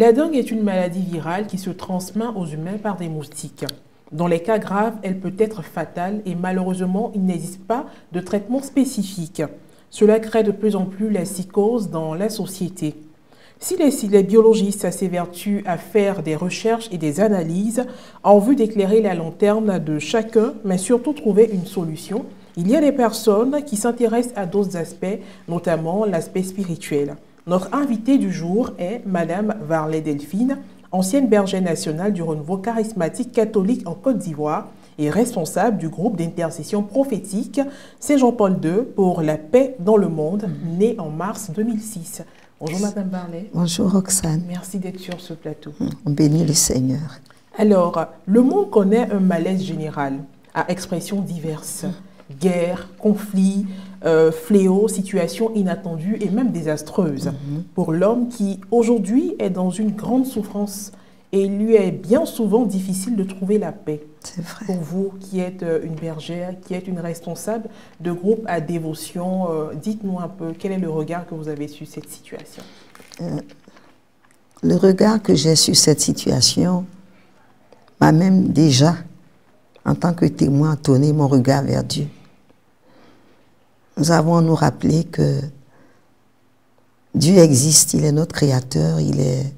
La dengue est une maladie virale qui se transmet aux humains par des moustiques. Dans les cas graves, elle peut être fatale et malheureusement, il n'existe pas de traitement spécifique. Cela crée de plus en plus la psychose dans la société. Si les biologistes s'évertuent à faire des recherches et des analyses en vue d'éclairer la lanterne de chacun, mais surtout trouver une solution, il y a des personnes qui s'intéressent à d'autres aspects, notamment l'aspect spirituel. Notre invitée du jour est Madame Varlet Delphine, ancienne bergère nationale du renouveau charismatique catholique en Côte d'Ivoire et responsable du groupe d'intercession prophétique Saint-Jean-Paul II pour la paix dans le monde, né en mars 2006. Bonjour Madame Varlet. Bonjour Roxane. Merci d'être sur ce plateau. On bénit le Seigneur. Alors, le monde connaît un malaise général à expressions diverses. Guerre, conflits, fléaux, situations inattendues et même désastreuses pour l'homme qui aujourd'hui est dans une grande souffrance et il lui est bien souvent difficile de trouver la paix. C'est vrai. Pour vous qui êtes une bergère, qui êtes une responsable de groupe à dévotion, dites-nous un peu quel est le regard que vous avez sur cette situation. Le regard que j'ai sur cette situation m'a même déjà, en tant que témoin, tourné mon regard vers Dieu. Nous avons à nous rappeler que Dieu existe, il est notre créateur, il est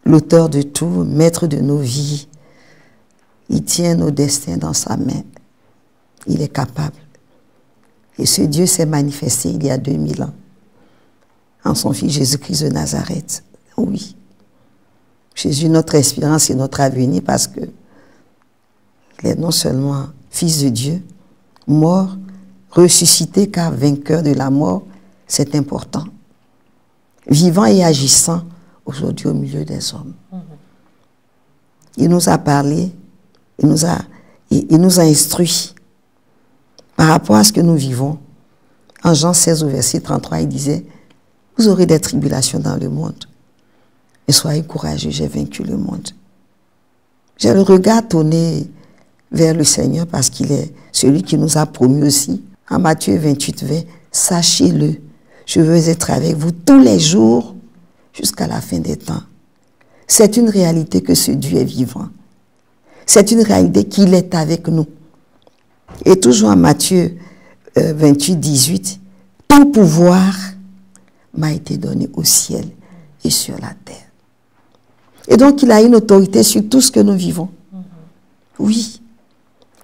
l'auteur de tout, maître de nos vies. Il tient nos destins dans sa main. Il est capable. Et ce Dieu s'est manifesté il y a 2000 ans en son Fils Jésus-Christ de Nazareth. Oui. Jésus, notre espérance et notre avenir, parce que il est non seulement Fils de Dieu, mort, ressuscité car vainqueur de la mort, c'est important. Vivant et agissant aujourd'hui au milieu des hommes. Il nous a parlé, il nous a instruit par rapport à ce que nous vivons. En Jean 16 au verset 33, il disait, vous aurez des tribulations dans le monde, mais soyez courageux, j'ai vaincu le monde. J'ai le regard tourné vers le Seigneur parce qu'il est celui qui nous a promis aussi. En Matthieu 28, 20, sachez-le, je veux être avec vous tous les jours jusqu'à la fin des temps. C'est une réalité que ce Dieu est vivant. C'est une réalité qu'il est avec nous. Et toujours en Matthieu 28, 18, tout pouvoir m'a été donné au ciel et sur la terre. Et donc il a une autorité sur tout ce que nous vivons. Oui.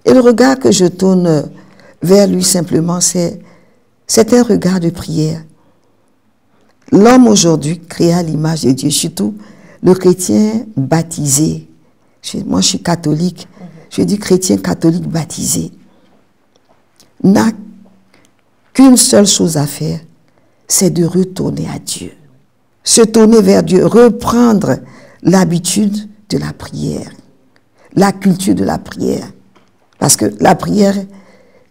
Et le regard que je tourne vers lui simplement, c'est un regard de prière. L'homme aujourd'hui créé à l'image de Dieu, surtout le chrétien baptisé. Moi, je suis catholique. Je dis chrétien catholique baptisé. N'a qu'une seule chose à faire, c'est de retourner à Dieu. Se tourner vers Dieu, reprendre l'habitude de la prière, la culture de la prière. Parce que la prière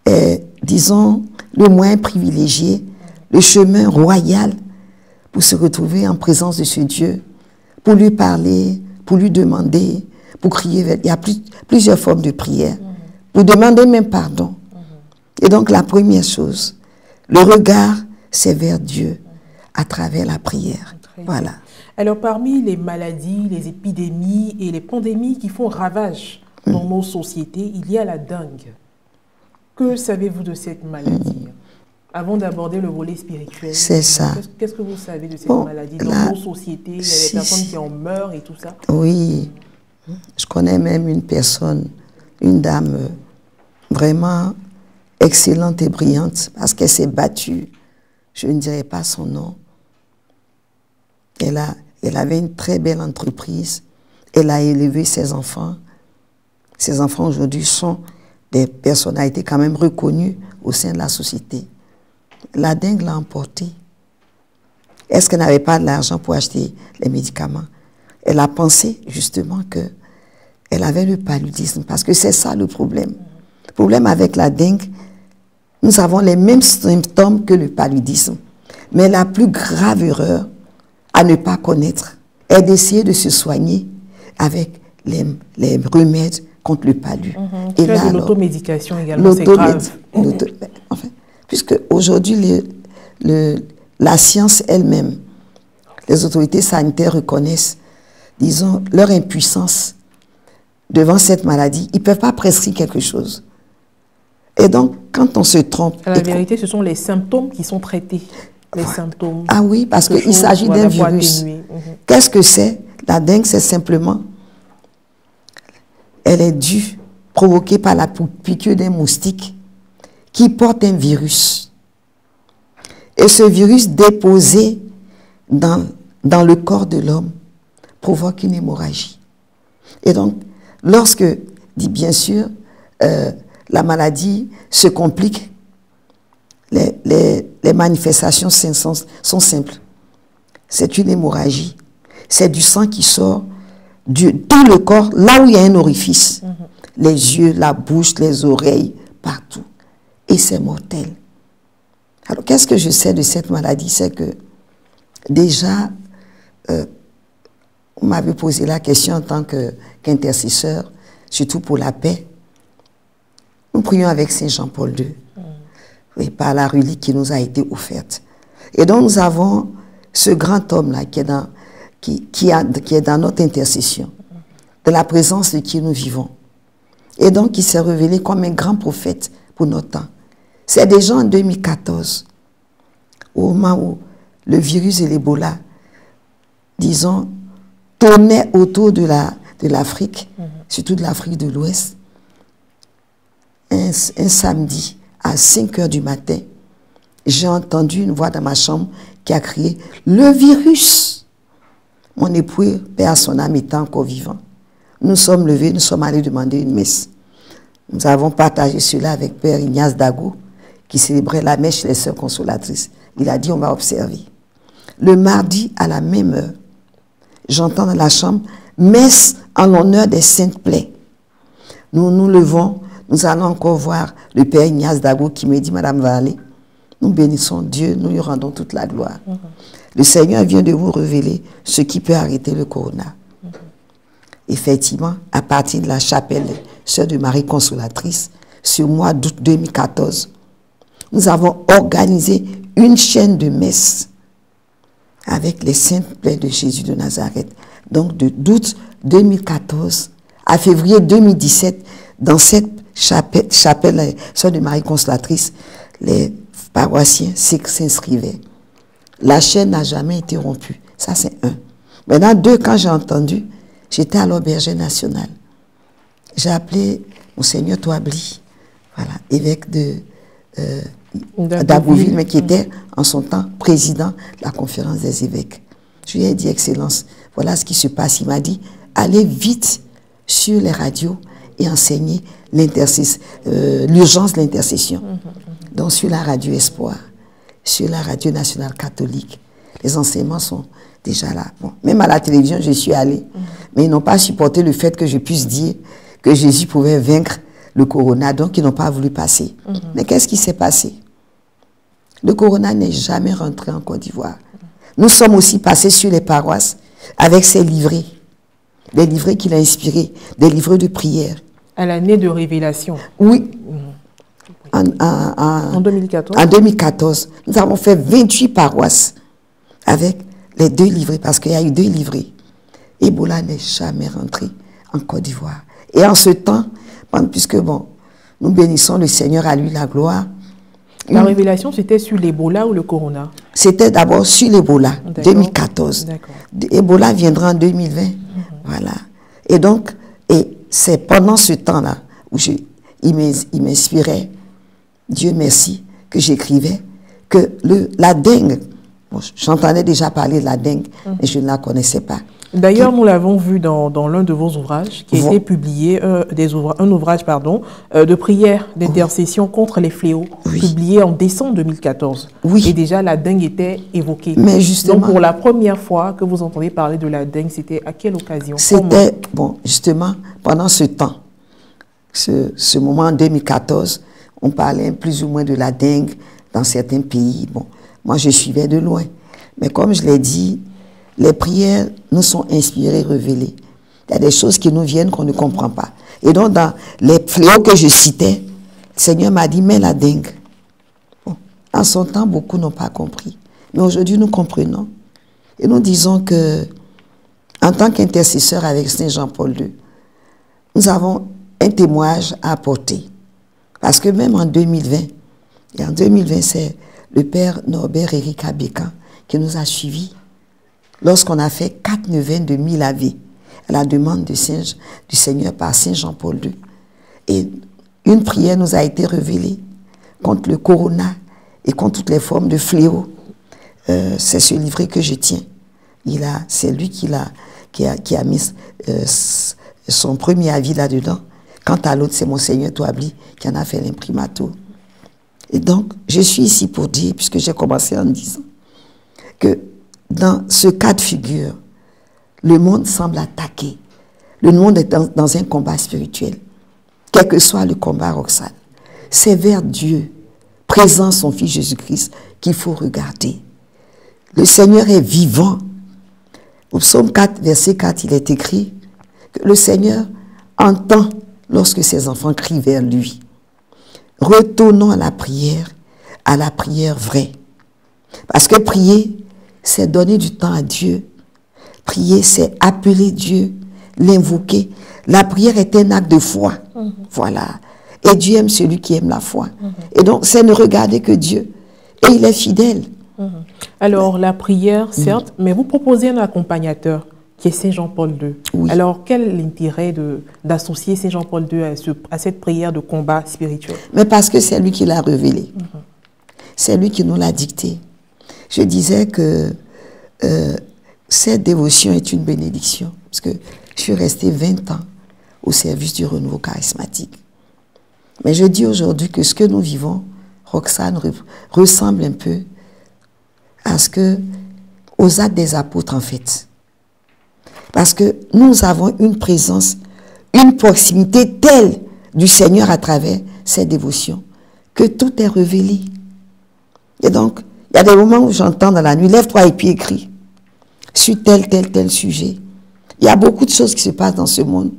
est, disons, le moyen privilégié, le chemin royal pour se retrouver en présence de ce Dieu, pour lui parler, pour lui demander, pour crier. Il y a plusieurs formes de prière, pour demander même pardon. Et donc la première chose, le regard, c'est vers Dieu à travers la prière. Voilà. Alors parmi les maladies, les épidémies et les pandémies qui font ravage dans nos sociétés, il y a la dengue. Que savez-vous de cette maladie? Avant d'aborder le volet spirituel, c'est ça. Qu'est-ce que vous savez de cette maladie? Dans nos sociétés, il y a des personnes qui en meurent et tout ça. Oui, je connais même une personne, une dame vraiment excellente et brillante, parce qu'elle s'est battue. Je ne dirai pas son nom. Elle avait une très belle entreprise. Elle a élevé ses enfants. Ses enfants aujourd'hui sont des personnalités quand même reconnues au sein de la société. La dengue l'a emportée. Est-ce qu'elle n'avait pas de l'argent pour acheter les médicaments? Elle a pensé justement qu'elle avait le paludisme, parce que c'est ça le problème. Le problème avec la dengue, nous avons les mêmes symptômes que le paludisme. Mais la plus grave erreur à ne pas connaître est d'essayer de se soigner avec les remèdes contre le palud. Et là, de l'automédication également, c'est grave. Enfin, puisque aujourd'hui, la science elle-même, les autorités sanitaires reconnaissent, disons, leur impuissance devant cette maladie. Ils ne peuvent pas prescrire quelque chose. Et donc, quand on se trompe... À la vérité, ce sont les symptômes qui sont traités. Les symptômes. Ah oui, parce qu'il s'agit d'un virus. Qu'est-ce que c'est? La dengue, c'est simplement... Elle est due, provoquée par la piqûre d'un moustique qui porte un virus. Et ce virus déposé dans le corps de l'homme provoque une hémorragie. Et donc, lorsque, dit bien sûr, la maladie se complique, les manifestations sont simples. C'est une hémorragie. C'est du sang qui sort dans le corps, là où il y a un orifice. Les yeux, la bouche, les oreilles, partout. Et c'est mortel. Alors, qu'est-ce que je sais de cette maladie? C'est que, déjà, on m'avait posé la question en tant qu'intercesseur, surtout pour la paix. Nous prions avec Saint Jean-Paul II, et par la relique qui nous a été offerte. Et donc, nous avons ce grand homme-là qui est dans notre intercession, de la présence de qui nous vivons. Et donc, il s'est révélé comme un grand prophète pour notre temps. C'est déjà en 2014, au moment où le virus de l'Ebola, disons, tournait autour de l'Afrique, surtout de l'Afrique de l'Ouest. Un samedi, à 5 h du matin, j'ai entendu une voix dans ma chambre qui a crié « Le virus !» Mon époux, paix à son âme, était encore vivant. Nous sommes levés, nous sommes allés demander une messe. Nous avons partagé cela avec Père Ignace Dago, qui célébrait la messe chez les Sœurs Consolatrices. Il a dit, on va observer. Le mardi, à la même heure, j'entends dans la chambre, messe en l'honneur des saintes plaies. Nous nous levons, nous allons encore voir le Père Ignace Dago qui me dit, Madame va aller. Nous bénissons Dieu, nous lui rendons toute la gloire. Le Seigneur vient de vous révéler ce qui peut arrêter le corona. Effectivement, à partir de la chapelle Sœur de Marie Consolatrice, sur le mois d'août 2014, nous avons organisé une chaîne de messes avec les saintes plaies de Jésus de Nazareth. Donc, d'août 2014 à février 2017, dans cette chapelle Sœur de Marie Consolatrice, les paroissiens s'inscrivaient. La chaîne n'a jamais été rompue. Ça, c'est un. Maintenant, deux, quand j'ai entendu, j'étais à l'Auberger national. J'ai appelé Monseigneur Touabli, voilà, évêque d'Abouville, mais qui était en son temps président de la conférence des évêques. Je lui ai dit, Excellence, voilà ce qui se passe. Il m'a dit, allez vite sur les radios et enseignez l'urgence de l'intercession. Donc sur la radio Espoir, sur la radio nationale catholique, les enseignements sont déjà là. Bon, même à la télévision, je suis allée, mais ils n'ont pas supporté le fait que je puisse dire que Jésus pouvait vaincre le corona, donc ils n'ont pas voulu passer. Mais qu'est-ce qui s'est passé? Le corona n'est jamais rentré en Côte d'Ivoire. Nous sommes aussi passés sur les paroisses avec ces livrets, des livrets qu'il a inspirés, des livrets de prière. À l'année de révélation. Oui. En 2014. En 2014, nous avons fait 28 paroisses avec les 2 livrets, parce qu'il y a eu 2 livrets. Ebola n'est jamais rentré en Côte d'Ivoire. Et en ce temps, puisque bon, nous bénissons le Seigneur, à lui la gloire. La révélation, c'était sur l'Ebola ou le corona? C'était d'abord sur l'Ebola, 2014. Ebola viendra en 2020. Voilà. Et donc, c'est pendant ce temps-là où il m'inspirait, Dieu merci, que j'écrivais, que la dengue, bon, j'entendais déjà parler de la dengue, mais je ne la connaissais pas. D'ailleurs, nous l'avons vu dans l'un de vos ouvrages, qui a été publié, un ouvrage de prière, d'intercession contre les fléaux, publié en décembre 2014. Et déjà, la dengue était évoquée. Mais justement, donc, pour la première fois que vous entendez parler de la dengue, c'était à quelle occasion? C'était, bon, justement, pendant ce temps, ce moment en 2014, on parlait plus ou moins de la dengue dans certains pays. Bon, moi, je suivais de loin. Mais comme je l'ai dit, les prières nous sont inspirées, révélées. Il y a des choses qui nous viennent qu'on ne comprend pas. Et donc, dans les fléaux que je citais, le Seigneur m'a dit, mais la dengue. Bon, en son temps, beaucoup n'ont pas compris. Mais aujourd'hui, nous comprenons Et nous disons que, en tant qu'intercesseur avec Saint Jean-Paul II, nous avons un témoignage à apporter. Parce que même en 2020, et en 2020, c'est le père Norbert Éric Abécan qui nous a suivis lorsqu'on a fait 4 neuvaines de 1000 Ave à la demande du Seigneur par Saint Jean-Paul II. Et une prière nous a été révélée contre le corona et contre toutes les formes de fléau. C'est ce livret que je tiens. C'est lui qui a mis son premier avis là-dedans. Quant à l'autre, c'est Monseigneur Touabli qui en a fait l'imprimatur. Et donc, je suis ici pour dire, puisque j'ai commencé en disant, que dans ce cas de figure, le monde semble attaqué. Le monde est dans un combat spirituel. Quel que soit le combat, Roxane, c'est vers Dieu, présent son Fils Jésus-Christ, qu'il faut regarder. Le Seigneur est vivant. Au psaume 4, verset 4, il est écrit que le Seigneur entend lorsque ses enfants crient vers lui. Retournons à la prière vraie. Parce que prier, c'est donner du temps à Dieu. Prier, c'est appeler Dieu, l'invoquer. La prière est un acte de foi. Voilà. Et Dieu aime celui qui aime la foi. Et donc, c'est ne regarder que Dieu. Et il est fidèle. Alors, la prière, certes, mais vous proposez un accompagnateur qui est Saint Jean-Paul II. Oui. Alors, quel est l'intérêt d'associer Saint Jean-Paul II à cette prière de combat spirituel? Mais parce que c'est lui qui l'a révélé. C'est lui qui nous l'a dicté. Je disais que cette dévotion est une bénédiction. Parce que je suis restée 20 ans au service du renouveau charismatique. Mais je dis aujourd'hui que ce que nous vivons, Roxane, ressemble un peu aux actes des apôtres, en fait. Parce que nous avons une présence, une proximité telle du Seigneur à travers cette dévotion, que tout est révélé. Et donc, il y a des moments où j'entends dans la nuit, lève-toi et puis écris sur tel sujet. Il y a beaucoup de choses qui se passent dans ce monde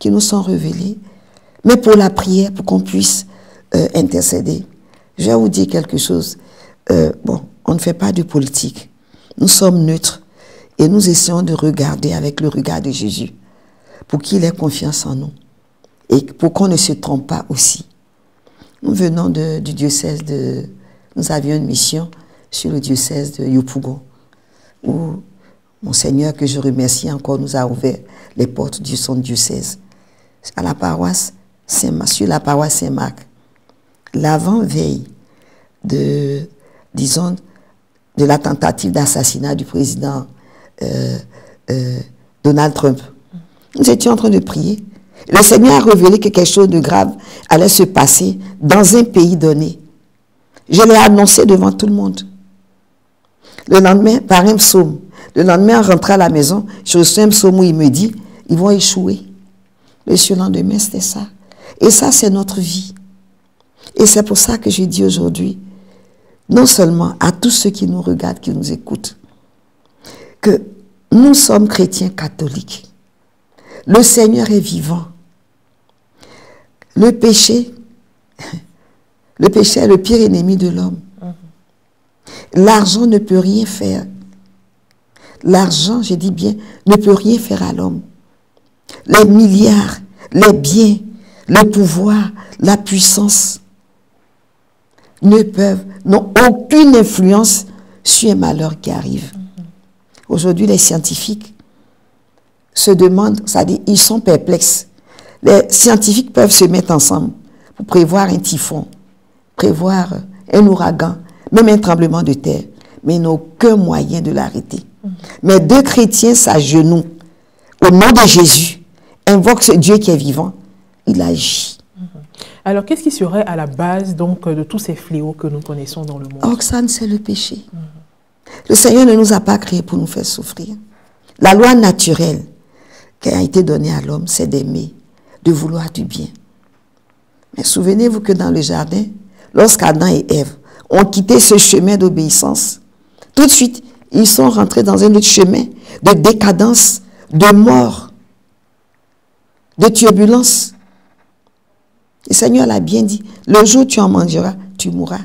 qui nous sont révélées, mais pour la prière, pour qu'on puisse intercéder. Je vais vous dire quelque chose. On ne fait pas de politique. Nous sommes neutres et nous essayons de regarder avec le regard de Jésus pour qu'il ait confiance en nous et pour qu'on ne se trompe pas aussi. Nous venons du diocèse de... Nous avions une mission sur le diocèse de Yopougon où Monseigneur, que je remercie encore, nous a ouvert les portes de son diocèse. À la paroisse Saint-Marc, sur la paroisse Saint-Marc, l'avant-veille de la tentative d'assassinat du président Donald Trump. Nous étions en train de prier. Le Seigneur a révélé que quelque chose de grave allait se passer dans un pays donné. Je l'ai annoncé devant tout le monde. Le lendemain, par un psaume. Le lendemain, en rentrant à la maison, je reçois un psaume où il me dit, ils vont échouer. Le surlendemain, c'était ça. Et ça, c'est notre vie. Et c'est pour ça que je dis aujourd'hui, non seulement à tous ceux qui nous regardent, qui nous écoutent, que nous sommes chrétiens catholiques. Le Seigneur est vivant. Le péché est le pire ennemi de l'homme. L'argent ne peut rien faire. L'argent, je dis bien, ne peut rien faire à l'homme. Les milliards, les biens, le pouvoir, la puissance n'ont aucune influence sur un malheur qui arrive. Aujourd'hui, les scientifiques se demandent, c'est-à-dire ils sont perplexes. Les scientifiques peuvent se mettre ensemble pour prévoir un typhon, prévoir un ouragan, même un tremblement de terre, mais ils n'ont aucun moyen de l'arrêter. Mais deux chrétiens s'agenouillent au nom de Jésus, invoquent ce Dieu qui est vivant, il agit. Alors, qu'est-ce qui serait à la base donc de tous ces fléaux que nous connaissons dans le monde? Roxane, c'est le péché. Le Seigneur ne nous a pas créés pour nous faire souffrir. La loi naturelle qui a été donnée à l'homme, c'est d'aimer, de vouloir du bien. Mais souvenez-vous que dans le jardin, lorsqu'Adam et Ève ont quitté ce chemin d'obéissance, tout de suite, ils sont rentrés dans un autre chemin de décadence, de mort, de turbulence. Le Seigneur l'a bien dit, le jour où tu en mangeras, tu mourras.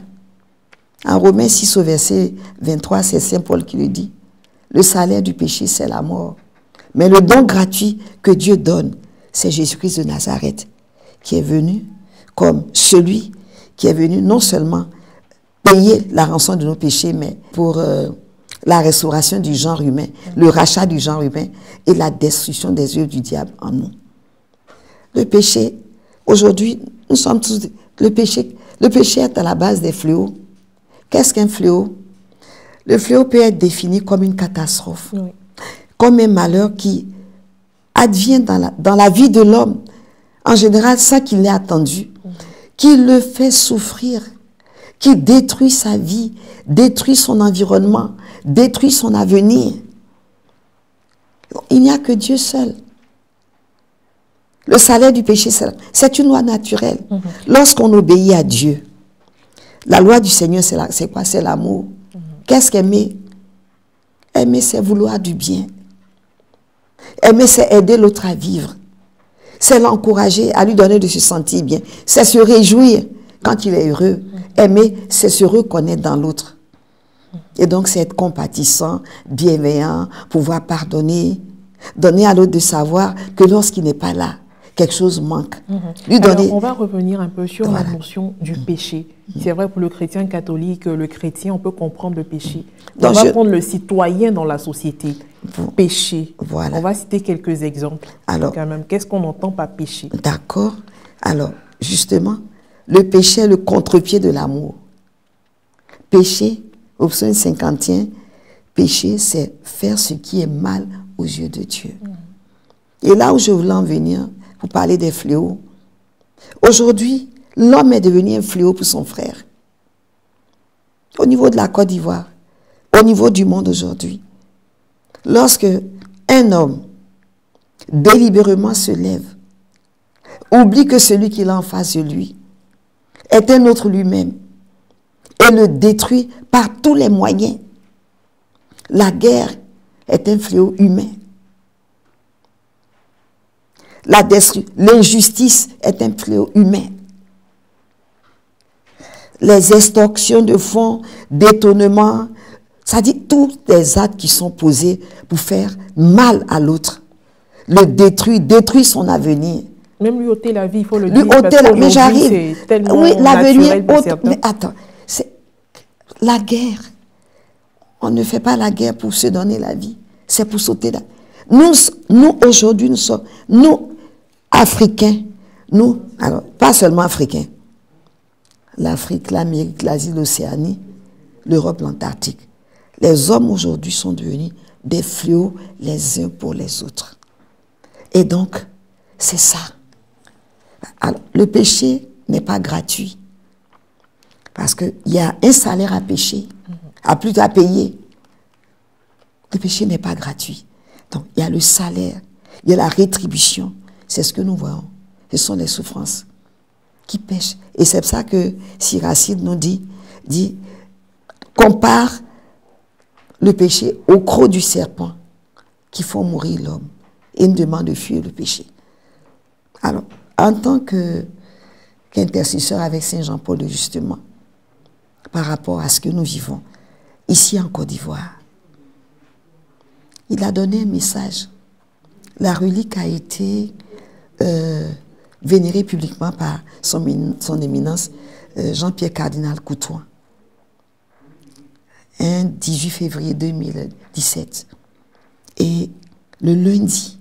En Romains 6 au verset 23, c'est Saint Paul qui le dit. Le salaire du péché, c'est la mort. Mais le don gratuit que Dieu donne, c'est Jésus-Christ de Nazareth, qui est venu comme celui qui est venu non seulement payer la rançon de nos péchés, mais pour la restauration du genre humain, le rachat du genre humain et la destruction des œuvres du diable en nous. Le péché, aujourd'hui, nous sommes tous... Le péché est à la base des fléaux. Qu'est-ce qu'un fléau? Le fléau peut être défini comme une catastrophe, oui, comme un malheur qui advient dans la vie de l'homme, en général sans qu'il l'ait attendu, qui le fait souffrir, qui détruit sa vie, détruit son environnement, détruit son avenir. Il n'y a que Dieu seul. Le salaire du péché, c'est une loi naturelle. Lorsqu'on obéit à Dieu, la loi du Seigneur, c'est quoi? C'est l'amour. Qu'est-ce qu'aimer? Aimer, c'est vouloir du bien. Aimer, c'est aider l'autre à vivre. C'est l'encourager à lui donner de se sentir bien. C'est se réjouir quand il est heureux. Aimer, c'est se reconnaître dans l'autre. Et donc, c'est être compatissant, bienveillant, pouvoir pardonner, donner à l'autre de savoir que lorsqu'il n'est pas là, quelque chose manque. Lui donner... Alors, on va revenir un peu sur la notion du péché. C'est vrai pour le chrétien catholique, le chrétien, on peut comprendre le péché. On va prendre le citoyen dans la société. Péché. Voilà. On va citer quelques exemples. Alors, quand même, qu'est-ce qu'on entend par péché? D'accord. Alors, justement, le péché est le contre-pied de l'amour. Péché, au psaume 51, péché, c'est faire ce qui est mal aux yeux de Dieu. Et là où je voulais en venir, pour parler des fléaux, aujourd'hui, l'homme est devenu un fléau pour son frère. Au niveau de la Côte d'Ivoire, au niveau du monde aujourd'hui, lorsque un homme délibérément se lève, oublie que celui qu'il a en face de lui est un autre lui-même et le détruit par tous les moyens, la guerre est un fléau humain. L'injustice est un fléau humain. Les extorsions de fonds, détournements, ça dit tous les actes qui sont posés pour faire mal à l'autre. Le détruit son avenir. Même lui ôter la vie, il faut le dire. Lui ôter la vie, mais j'arrive. Oui, l'avenir. Mais attends, la guerre. On ne fait pas la guerre pour se donner la vie. C'est pour sauter la... Nous aujourd'hui, nous, Africains, nous, alors, pas seulement Africains, l'Afrique, l'Amérique, l'Asie, l'Océanie, l'Europe, l'Antarctique. Les hommes aujourd'hui sont devenus des fléaux les uns pour les autres. Et donc, c'est ça. Alors, le péché n'est pas gratuit. Parce qu'il y a un salaire à pécher, plutôt à payer. Le péché n'est pas gratuit. Donc, il y a le salaire, il y a la rétribution. C'est ce que nous voyons. Ce sont les souffrances qui pêchent. Et c'est pour ça que Siracide nous dit, compare le péché au croc du serpent qui font mourir l'homme. Et il nous demande de fuir le péché. Alors, en tant qu'intercesseur avec Saint Jean-Paul II, justement, par rapport à ce que nous vivons ici en Côte d'Ivoire, il a donné un message. La relique a été vénérée publiquement par son éminence Jean-Pierre Cardinal Coutoin, un 18 février 2017. Et le lundi,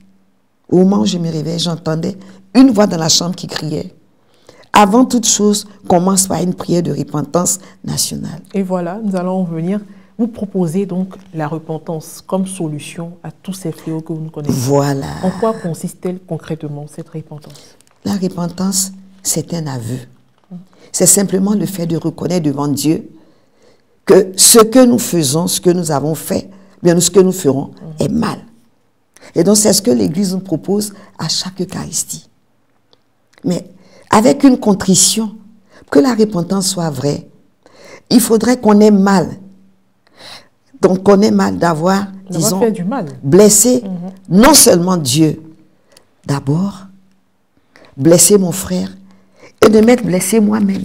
au moment où je me réveille, j'entendais une voix dans la chambre qui criait « Avant toute chose, commence par une prière de repentance nationale. » Et voilà, nous allons en venir. Vous proposez donc la repentance comme solution à tous ces fléaux que vous nous connaissez. Voilà. En quoi consiste-t-elle concrètement, cette repentance? La repentance, c'est un aveu. C'est simplement le fait de reconnaître devant Dieu que ce que nous faisons, ce que nous avons fait, bien ce que nous ferons, est mal. Et donc, c'est ce que l'Église nous propose à chaque Eucharistie. Mais avec une contrition, que la repentance soit vraie, il faudrait qu'on ait mal. Donc, qu'on ait mal d'avoir, disons, fait du mal. Blessé non seulement Dieu, d'abord, blesser mon frère, et de m'être blessé moi-même.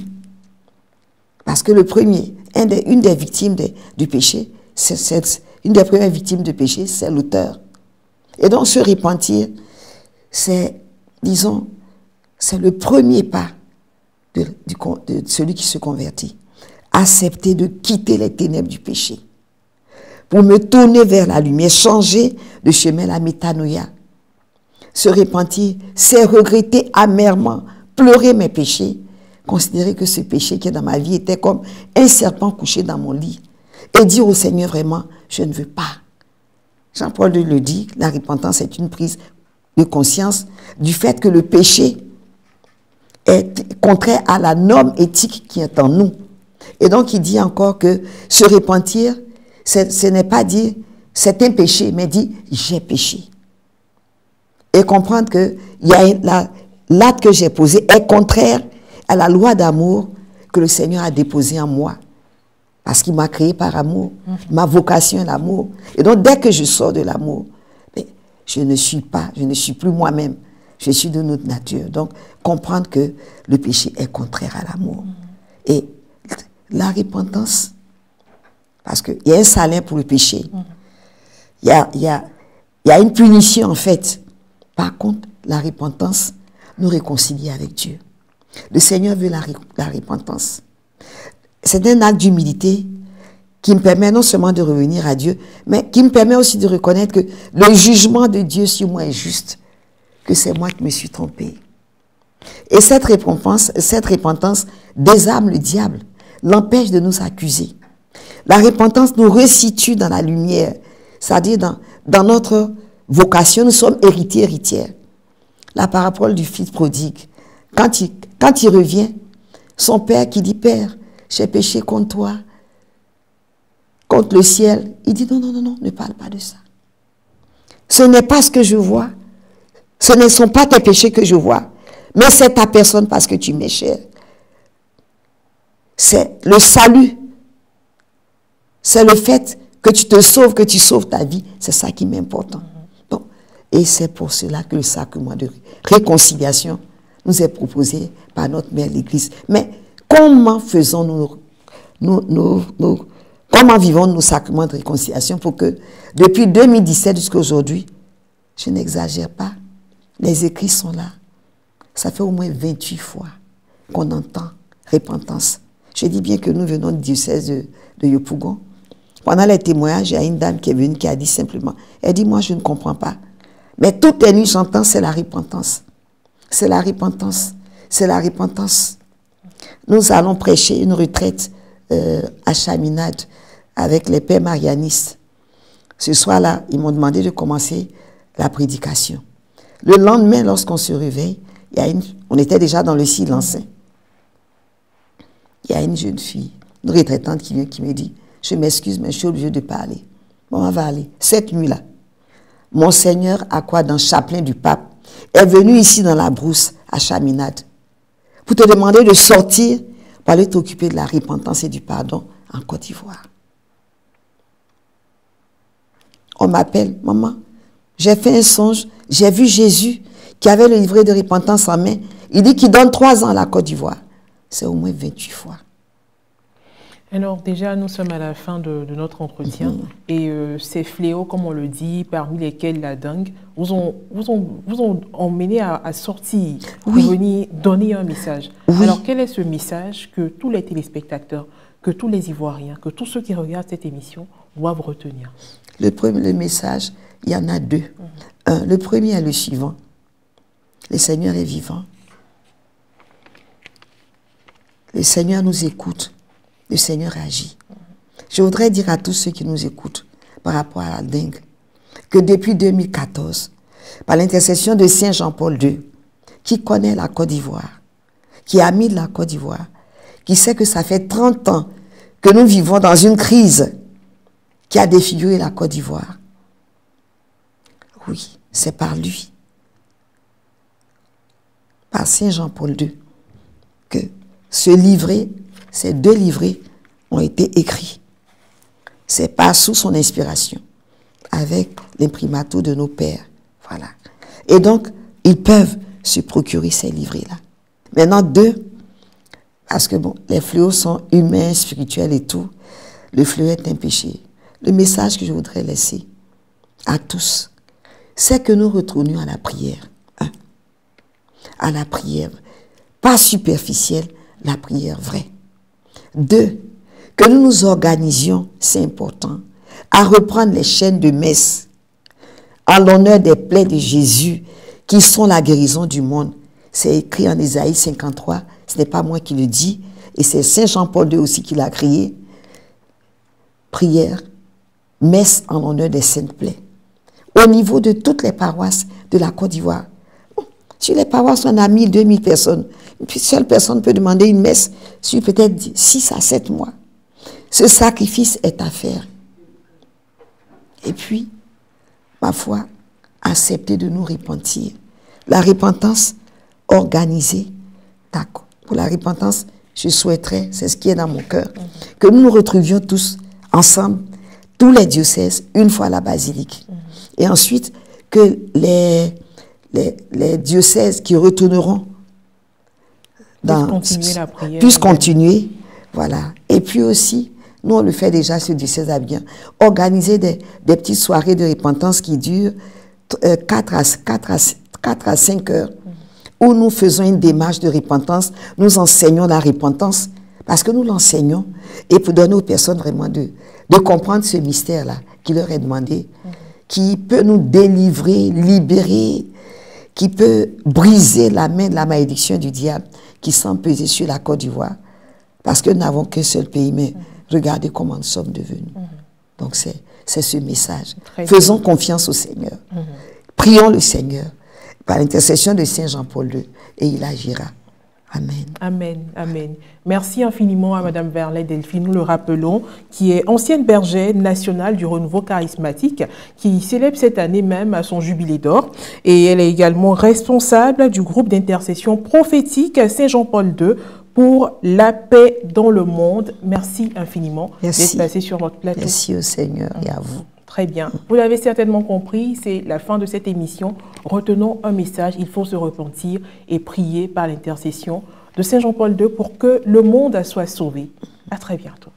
Parce que le premier, une des victimes du péché, c'est une des premières victimes de péché, c'est l'auteur. Et donc, se repentir, c'est, disons, c'est le premier pas de celui qui se convertit. Accepter de quitter les ténèbres du péché pour me tourner vers la lumière, changer de chemin, la métanoïa. Se repentir, c'est regretter amèrement, pleurer mes péchés, considérer que ce péché qui est dans ma vie était comme un serpent couché dans mon lit et dire au Seigneur vraiment, je ne veux pas. Jean-Paul II le dit, la repentance est une prise de conscience du fait que le péché est contraire à la norme éthique qui est en nous. Et donc il dit encore que se repentir, ce n'est pas dire c'est un péché, mais dire j'ai péché. Et comprendre que l'acte que j'ai posé est contraire à la loi d'amour que le Seigneur a déposée en moi. Parce qu'il m'a créé par amour. Ma vocation est l'amour. Et donc dès que je sors de l'amour, je ne suis plus moi-même. Je suis de notre nature. Donc comprendre que le péché est contraire à l'amour. Et la repentance, parce qu'il y a un salaire pour le péché. Il y a une punition en fait. Par contre, la repentance nous réconcilie avec Dieu. Le Seigneur veut la repentance. C'est un acte d'humilité qui me permet non seulement de revenir à Dieu, mais qui me permet aussi de reconnaître que le jugement de Dieu sur moi est juste, que c'est moi qui me suis trompé. Et cette repentance désarme le diable, l'empêche de nous accuser. La repentance nous resitue dans la lumière, c'est-à-dire dans notre vocation, nous sommes héritiers, héritières. La parabole du fils prodigue, quand il revient, son père qui dit, Père, j'ai péché contre toi, contre le ciel. Il dit, non, non, non, non, ne parle pas de ça. Ce n'est pas ce que je vois. Ce ne sont pas tes péchés que je vois, mais c'est ta personne parce que tu m'es cher. C'est le salut. C'est le fait que tu te sauves, que tu sauves ta vie. C'est ça qui m'importe. Bon. Et c'est pour cela que le sacrement de réconciliation nous est proposé par notre mère l'Église. Mais comment faisons-nous comment vivons-nous nos sacrements de réconciliation pour que, depuis 2017 jusqu'à aujourd'hui, je n'exagère pas, les écrits sont là. Ça fait au moins 28 fois qu'on entend repentance. Je dis bien que nous venons du diocèse de Yopougon. Pendant les témoignages, il y a une dame qui est venue qui a dit simplement, elle dit, moi je ne comprends pas. Mais toutes les nuits j'entends, c'est la repentance. C'est la repentance. C'est la repentance. Nous allons prêcher une retraite à Chaminade avec les pères marianistes. Ce soir-là, ils m'ont demandé de commencer la prédication. Le lendemain, lorsqu'on se réveille, on était déjà dans le silence. Il y a une jeune fille, une retraitante qui vient, qui me dit, je m'excuse, mais je suis obligée de parler. Bon, on va aller. Cette nuit-là, Monseigneur Akouadan, chapelain du pape, est venu ici dans la brousse, à Chaminade, pour te demander de sortir pour aller t'occuper de la repentance et du pardon en Côte d'Ivoire. On m'appelle, maman, j'ai fait un songe, j'ai vu Jésus qui avait le livret de repentance en main. Il dit qu'il donne 3 ans à la Côte d'Ivoire. C'est au moins 28 fois. Alors déjà, nous sommes à la fin de notre entretien et ces fléaux, comme on le dit, parmi lesquels la dengue, vous ont emmené à sortir, oui, pour venir donner un message. Oui. Alors quel est ce message que tous les téléspectateurs, que tous les Ivoiriens, que tous ceux qui regardent cette émission doivent retenir? Le message, il y en a 2. Le premier est le suivant. Le Seigneur est vivant. Le Seigneur nous écoute. Le Seigneur agit. Je voudrais dire à tous ceux qui nous écoutent par rapport à la dengue que depuis 2014, par l'intercession de Saint Jean-Paul II, qui connaît la Côte d'Ivoire, qui est ami de la Côte d'Ivoire, qui sait que ça fait 30 ans que nous vivons dans une crise qui a défiguré la Côte d'Ivoire. Oui, c'est par lui, par Saint Jean-Paul II, que ces 2 livrets ont été écrits. C'est pas sous son inspiration, avec l'imprimatur de nos pères. Voilà. Et donc, ils peuvent se procurer ces livrets-là. Maintenant, 2, parce que bon, les fléaux sont humains, spirituels et tout. Le fléau est un péché. le message que je voudrais laisser à tous, c'est que nous retournions à la prière. Hein? À la prière, pas superficielle, la prière vraie. 2, que nous nous organisions, c'est important, à reprendre les chaînes de messe en l'honneur des plaies de Jésus qui sont la guérison du monde. C'est écrit en Ésaïe 53, ce n'est pas moi qui le dis, et c'est Saint Jean-Paul II aussi qui l'a créé. Prière, messe en l'honneur des saintes plaies. Au niveau de toutes les paroisses de la Côte d'Ivoire. Sur les paroisses, on a 1000, 2000 personnes. Une seule personne peut demander une messe sur peut-être 6 à 7 mois. Ce sacrifice est à faire. Et puis, ma foi, accepter de nous repentir. La repentance organisée, d'accord. Pour la repentance, je souhaiterais, c'est ce qui est dans mon cœur, que nous nous retrouvions tous ensemble, tous les diocèses, une fois à la basilique. Et ensuite, que les diocèses qui retourneront puissent continuer, voilà. Et puis aussi, nous on le fait déjà sur le diocèse d'Abidjan, organiser des petites soirées de repentance qui durent 4 à 5 heures, où nous faisons une démarche de repentance, nous enseignons la repentance, parce que nous l'enseignons, et pour donner aux personnes vraiment de comprendre ce mystère-là qui leur est demandé, qui peut nous délivrer, libérer, qui peut briser la main de la malédiction du diable qui semble peser sur la Côte d'Ivoire, parce que nous n'avons qu'un seul pays, mais regardez comment nous sommes devenus. Donc c'est ce message. Faisons confiance au Seigneur. Prions le Seigneur par l'intercession de Saint Jean-Paul II, et il agira. Amen. Amen, amen. Merci infiniment à Madame Verlet Delphine, nous le rappelons, qui est ancienne bergère nationale du renouveau charismatique, qui célèbre cette année même à son jubilé d'or. Et elle est également responsable du groupe d'intercession prophétique Saint-Jean-Paul II pour la paix dans le monde. Merci infiniment d'être passé sur notre plateau. Merci au Seigneur et à vous. Très bien. Vous l'avez certainement compris, c'est la fin de cette émission. Retenons un message, il faut se repentir et prier par l'intercession de Saint Jean-Paul II pour que le monde soit sauvé. À très bientôt.